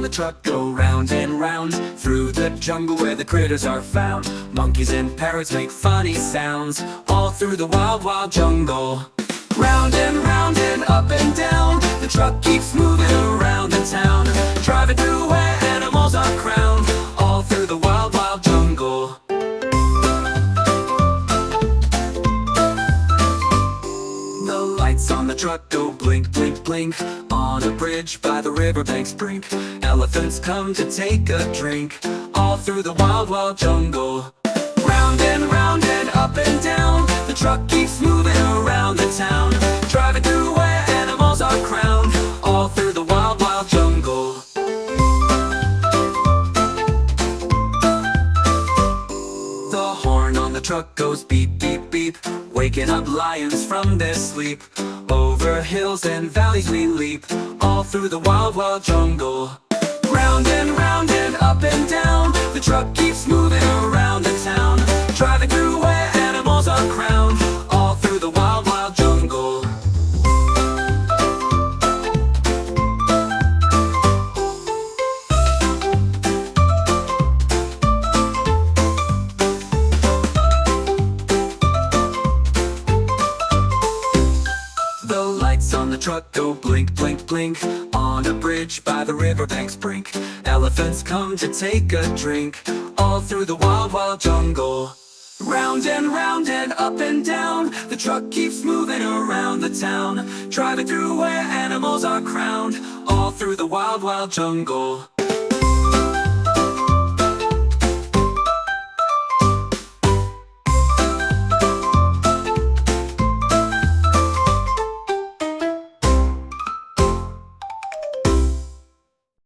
the truck go round and round through the jungle where the critters are found. Monkeys and parrots make funny sounds all through the wild, wild jungle. Round and up and down, the truck keeps moving around the town, driving through where animals are crowned, all through the wild, wild jungle. The lights on the truck go blink, blink, blink on a bridge by the riverbank's brink. Elephants come to take a drink, all through the wild, wild jungle. Round and up and down, the truck keeps moving around the town, driving through where animals are crowned, all through the wild, wild jungle. The horn on the truck goes beep, beep, beep, waking up lions from their sleep. Over hills and valleys we leap, all through the wild, wild jungle. Round and up and down, the truck keeps moving around the town, driving through where animals are crowned, all through the wild, wild jungle. The lights on the truck go blink, blink, blink on a bridge by the riverbank's brink. Elephants come to take a drink, all through the wild, wild jungle. Round and up and down, the truck keeps moving around the town, driving through where animals are crowned, all through the wild, wild jungle.